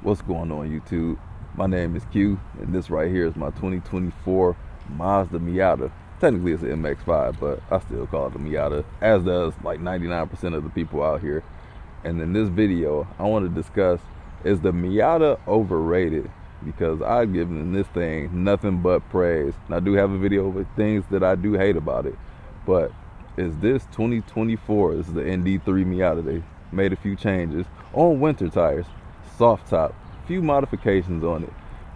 What's going on, YouTube? My name is Q, and this right here is my 2024 Mazda Miata. Technically it's an MX-5, but I still call it a Miata, as does like 99% of the people out here. And in this video, I want to discuss, is the Miata overrated? Because I've given this thing nothing but praise. And I do have a video with things that I do hate about it. But is this 2024, this is the ND3 Miata, they made a few changes on winter tires, soft top, few modifications on it.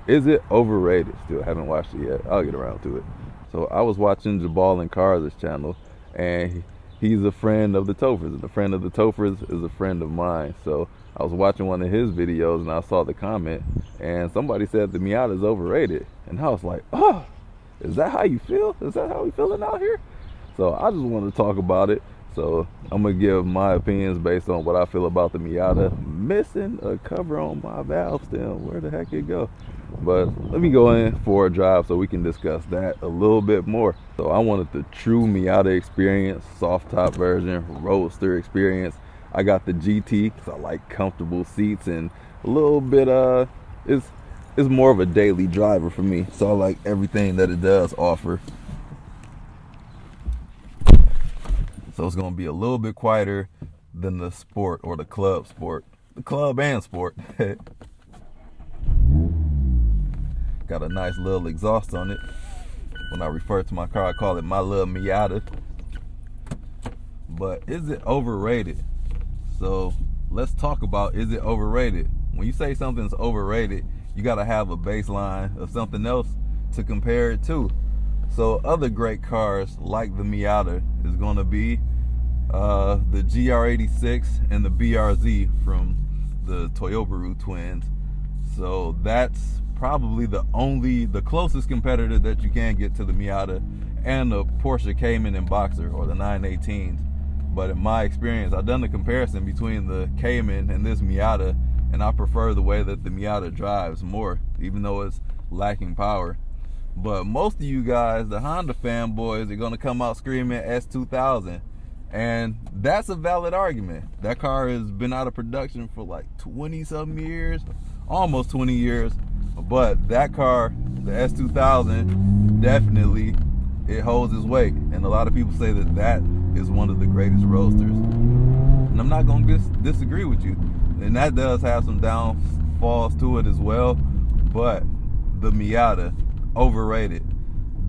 Is it overrated? Still haven't watched it yet. I'll get around to it. So I was watching Jabal and Cars' channel, and he's a friend of the Tophers, and a friend of the Tophers is a friend of mine. So I was watching one of his videos and I saw the comment, and somebody said the Miata is overrated, and I was like, oh, is that how you feel? Is that how we feeling out here? So I just want to talk about it. So I'm gonna give my opinions based on what I feel about the Miata. Missing a cover on my valve stem, where the heck it go? But let me go in for a drive so we can discuss that a little bit more. So I wanted the true Miata experience, soft top version, roadster experience. I got the GT because I like comfortable seats and a little bit it's more of a daily driver for me. So I like everything that it does offer. So it's going to be a little bit quieter than the Sport or the Club Sport. The Club and Sport. Got a nice little exhaust on it. When I refer to my car, I call it my little Miata. But is it overrated? So let's talk about, is it overrated? When you say something's overrated, you got to have a baseline of something else to compare it to. So other great cars like the Miata is going to be the GR86 and the BRZ from the Toyobaru twins. So that's probably the closest competitor that you can get to the Miata, and the Porsche Cayman and Boxer, or the 918s. But in my experience, I've done the comparison between the Cayman and this Miata, and I prefer the way that the Miata drives more, even though it's lacking power. But most of you guys, the Honda fanboys, are going to come out screaming S2000. And that's a valid argument. That car has been out of production for like 20-something years, almost 20 years. But that car, the S2000, definitely, it holds its weight. And a lot of people say that that is one of the greatest roadsters. And I'm not going to disagree with you. And that does have some downfalls to it as well. But the Miata, overrated.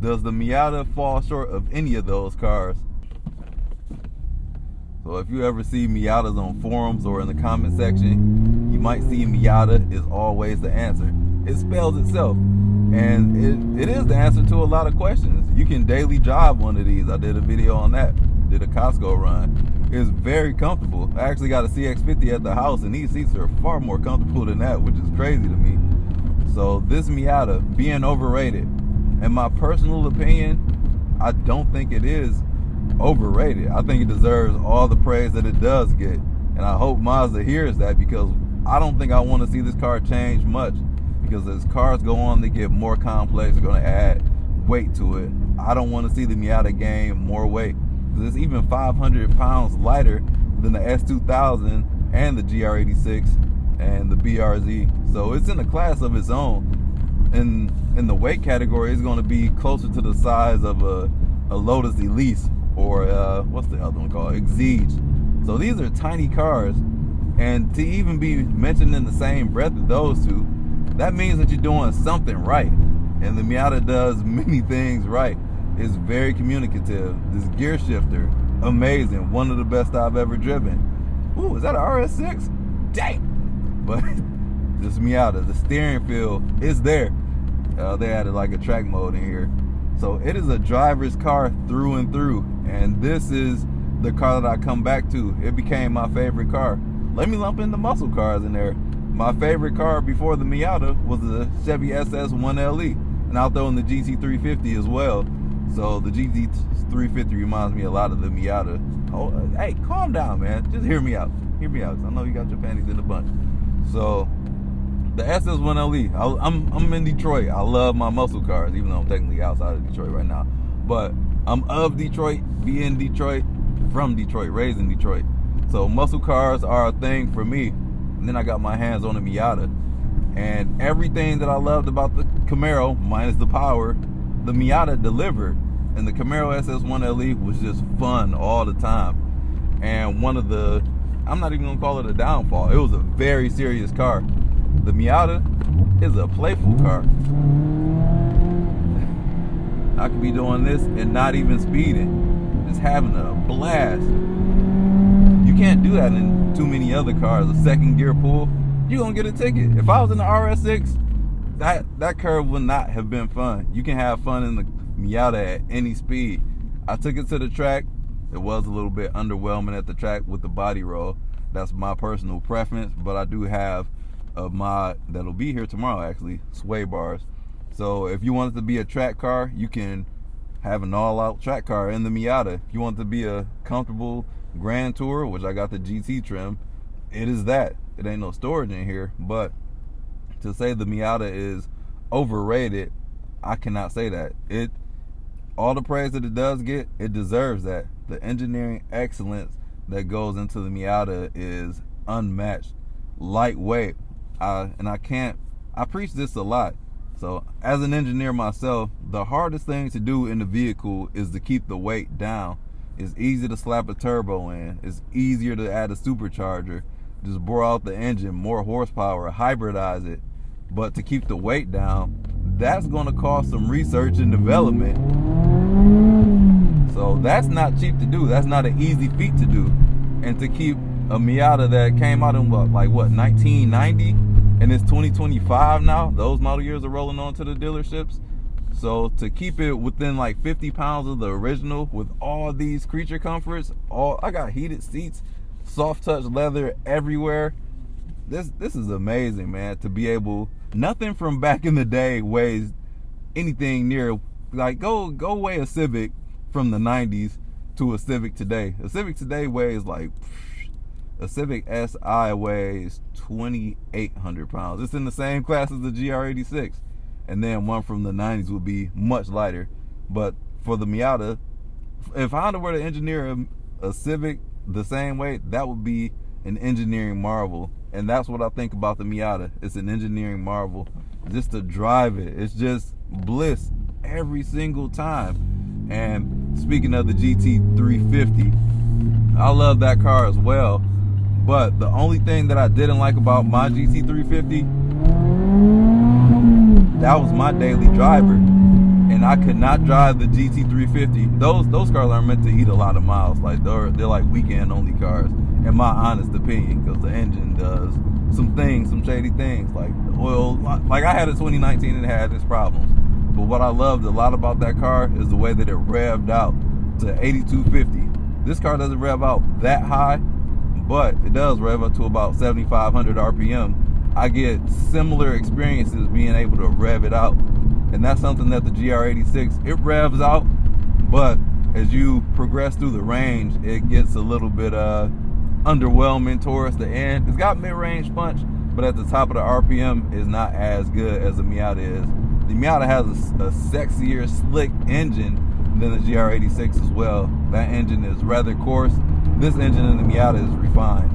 Does the Miata fall short of any of those cars? So if you ever see Miatas on forums or in the comment section, you might see Miata is always the answer. It spells itself, and it is the answer to a lot of questions. You can daily drive one of these. I did a video on that, did a Costco run. It's very comfortable. I actually got a CX-50 at the house, and these seats are far more comfortable than that, which is crazy to me. So this Miata being overrated, in my personal opinion, I don't think it is overrated. I think it deserves all the praise that it does get, and I hope Mazda hears that, because I don't think I want to see this car change much, because as cars go on, they get more complex. They're going to add weight to it. I don't want to see the Miata gain more weight, because it's even 500 pounds lighter than the S2000 and the GR86 and the BRZ. So it's in a class of its own. In the weight category, it's going to be closer to the size of a Lotus Elise, or what's the other one called? Exige. So these are tiny cars, and to even be mentioned in the same breath of those two, that means that you're doing something right. And the Miata does many things right. It's very communicative. This gear shifter, amazing. One of the best I've ever driven. Ooh, is that an RS6? Dang! But this Miata, the steering feel is there. They added like a track mode in here. So it is a driver's car through and through. And this is the car that I come back to. It became my favorite car. Let me lump in the muscle cars in there. My favorite car before the Miata was the Chevy SS 1LE. And I'll throw in the GT350 as well. So the GT350 reminds me a lot of the Miata. Oh, hey, calm down, man. Just hear me out. Hear me out. I know you got your panties in a bunch. So the SS1LE, I'm in Detroit. I love my muscle cars, even though I'm technically outside of Detroit right now. But I'm of Detroit, be in Detroit, from Detroit, raised in Detroit. So muscle cars are a thing for me. And then I got my hands on a Miata. And everything that I loved about the Camaro, minus the power, the Miata delivered. And the Camaro SS1 LE was just fun all the time. And one of the, I'm not even gonna call it a downfall, it was a very serious car. The Miata is a playful car. I could be doing this and not even speeding, just having a blast. You can't do that in too many other cars. A second gear pull, you're gonna get a ticket. If I was in the RS6, that curve would not have been fun. You can have fun in the Miata at any speed. I took it to the track. It was a little bit underwhelming at the track with the body roll. That's my personal preference, but I do have a mod that'll be here tomorrow, actually, sway bars. So if you want it to be a track car, you can have an all-out track car in the Miata. If you want it to be a comfortable Grand Tourer, which I got the GT trim, it is that. It ain't no storage in here, but to say the Miata is overrated, I cannot say that. All the praise that it does get, it deserves that. The engineering excellence that goes into the Miata is unmatched. Lightweight. I preach this a lot. So as an engineer myself, the hardest thing to do in the vehicle is to keep the weight down. It's easy to slap a turbo in. It's easier to add a supercharger. Just bore out the engine, more horsepower, hybridize it. But to keep the weight down, that's going to cost some research and development. So that's not cheap to do. That's not an easy feat to do. And to keep a Miata that came out in what 1990, and it's 2025 now. Those model years are rolling on to the dealerships. So to keep it within like 50 pounds of the original with all these creature comforts, I got heated seats, soft touch leather everywhere. This is amazing, man. To be able, nothing from back in the day weighs anything near, like go weigh a Civic from the 90s to a Civic today. A Civic today weighs like, a Civic SI weighs 2,800 pounds. It's in the same class as the GR86. And then one from the 90s would be much lighter. But for the Miata, if Honda were to engineer a Civic the same way, that would be an engineering marvel. And that's what I think about the Miata. It's an engineering marvel. Just to drive it, it's just bliss every single time. And speaking of the GT350, I love that car as well. But the only thing that I didn't like about my GT350, that was my daily driver. And I could not drive the GT350. Those cars aren't meant to eat a lot of miles. Like they're like weekend only cars, in my honest opinion, because the engine does some shady things. Like the oil, like I had a 2019 and it had its problems. But what I loved a lot about that car is the way that it revved out to 8250. This car doesn't rev out that high, but it does rev up to about 7,500 RPM. I get similar experiences being able to rev it out. And that's something that the GR86, it revs out, but as you progress through the range, it gets a little bit underwhelming towards the end. It's got mid-range punch, but at the top of the RPM is not as good as the Miata is. The Miata has a sexier, slick engine than the GR86 as well. That engine is rather coarse. This engine in the Miata is refined.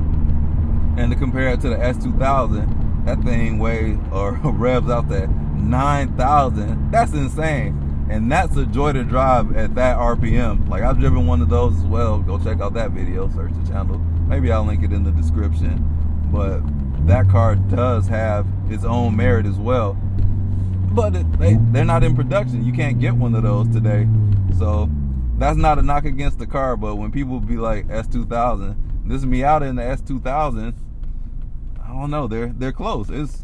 And to compare it to the S2000, that thing weighs or revs out to 9,000. That's insane. And that's a joy to drive at that RPM. Like I've driven one of those as well. Go check out that video, search the channel. Maybe I'll link it in the description. But that car does have its own merit as well. But they're not in production. You can't get one of those today. So that's not a knock against the car. But when people be like S2000, this Miata in the S2000, I don't know. They're close. It's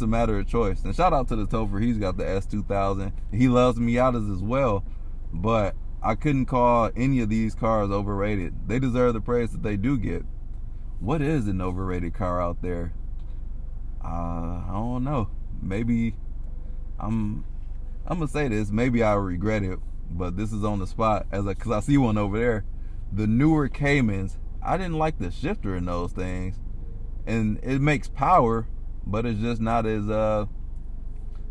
a matter of choice. And shout out to the Topher. He's got the S2000. He loves Miatas as well. But I couldn't call any of these cars overrated. They deserve the praise that they do get. What is an overrated car out there? I don't know. Maybe I'm gonna say this. Maybe I regret it, but this is on the spot because I see one over there. The newer Caymans. I didn't like the shifter in those things, and it makes power, but it's just not as I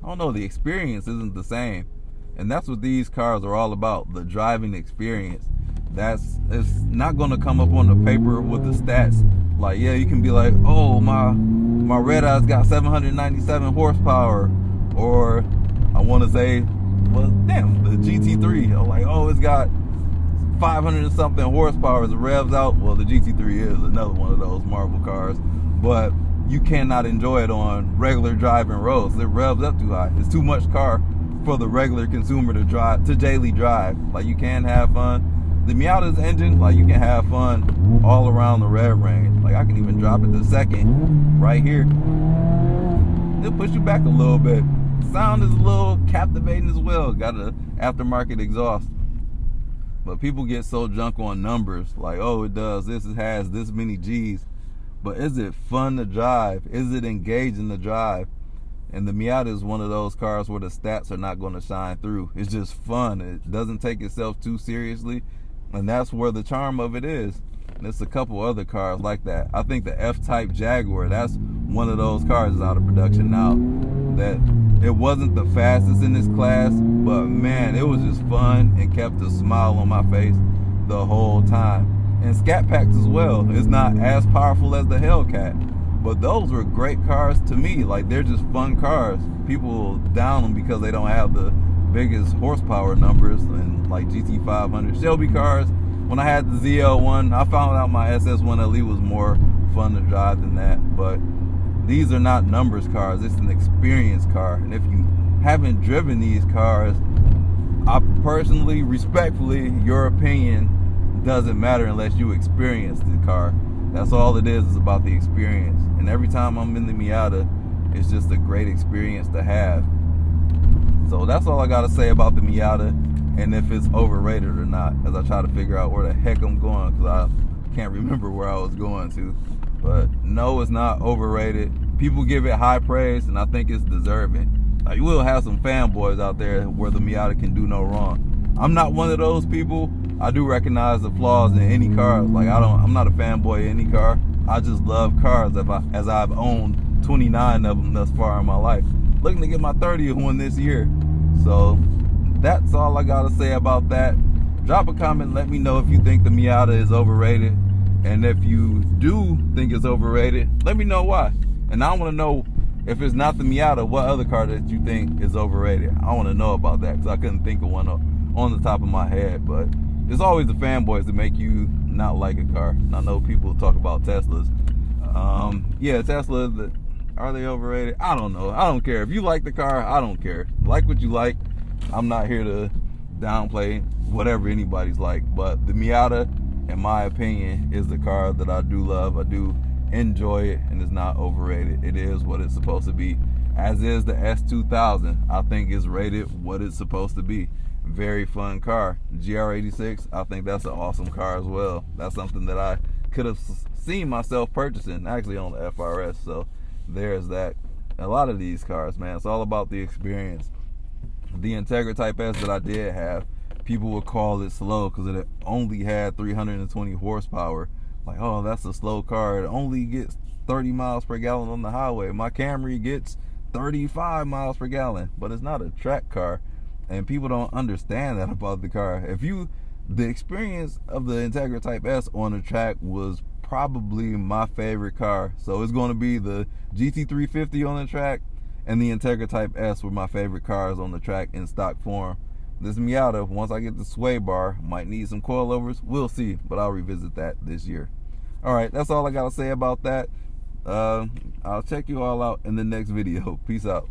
don't know. The experience isn't the same, and that's what these cars are all about. The driving experience. It's not going to come up on the paper with the stats. Like, yeah, you can be like, oh, my my red eye's got 797 horsepower, or I want to say, well, damn, the GT3. I'm like, oh, it's got 500 and something horsepower as it revs out. Well, the GT3 is another one of those Marvel cars, but you cannot enjoy it on regular driving roads. It revs up too high. It's too much car for the regular consumer to drive, to daily drive. Like, you can have fun. The Miata's engine, like, you can have fun all around the rev range. Like, I can even drop it to second right here. It'll push you back a little bit. Sound is a little captivating as well. Got an aftermarket exhaust. But people get so drunk on numbers, like, oh, it does this, it has this many G's. But is it fun to drive? Is it engaging to drive? And the Miata is one of those cars where the stats are not going to shine through. It's just fun. It doesn't take itself too seriously. And that's where the charm of it is. And there's a couple other cars like that. I think the F-Type Jaguar, that's one of those cars that's out of production now. That it wasn't the fastest in its class, but man, it was just fun and kept a smile on my face the whole time. And Scat Packs as well. It's not as powerful as the Hellcat, but those were great cars to me. Like, they're just fun cars. People down them because they don't have the biggest horsepower numbers, and like GT500 Shelby cars. When I had the ZL1, I found out my SS1LE was more fun to drive than that. But these are not numbers cars. It's an experience car. And if you haven't driven these cars, I personally, respectfully, your opinion doesn't matter unless you experience the car. That's all it is about the experience. And every time I'm in the Miata, it's just a great experience to have. So that's all I got to say about the Miata, and if it's overrated or not, as I try to figure out where the heck I'm going, because I can't remember where I was going to. But no, it's not overrated. People give it high praise, and I think it's deserving. Like, you will have some fanboys out there where the Miata can do no wrong. I'm not one of those people. I do recognize the flaws in any car. Like, I'm not a fanboy of any car. I just love cars as I've owned 29 of them thus far in my life. Looking to get my 30th one this year. So that's all I gotta say about that. Drop a comment, let me know if you think the Miata is overrated. And if you do think it's overrated, let me know why. And I want to know, if it's not the Miata, what other car that you think is overrated. I want to know about that, because I couldn't think of one on the top of my head. But it's always the fanboys that make you not like a car. And I know people talk about Teslas. Yeah, Tesla, are they overrated? I don't know. I don't care. If you like the car, I don't care. Like what you like. I'm not here to downplay whatever anybody's like. But the Miata, in my opinion, is the car that I do love. I do enjoy it, and it's not overrated. It is what it's supposed to be. As is the S2000. I think it's rated what it's supposed to be. Very fun car. GR86, I think that's an awesome car as well. That's something that I could have seen myself purchasing, actually, on the FRS. So there's that. A lot of these cars, man, it's all about the experience. The Integra Type S that I did have, people would call it slow because it only had 320 horsepower. Like, oh, that's a slow car. It only gets 30 miles per gallon on the highway. My Camry gets 35 miles per gallon, but it's not a track car, and people don't understand that about the car. The experience of the Integra Type S on the track was probably my favorite car. So it's going to be the GT350 on the track, and the Integra Type S were my favorite cars on the track in stock form. This Miata, once I get the sway bar, might need some coilovers. We'll see, but I'll revisit that this year. All right, that's all I got to say about that. I'll check you all out in the next video. Peace out.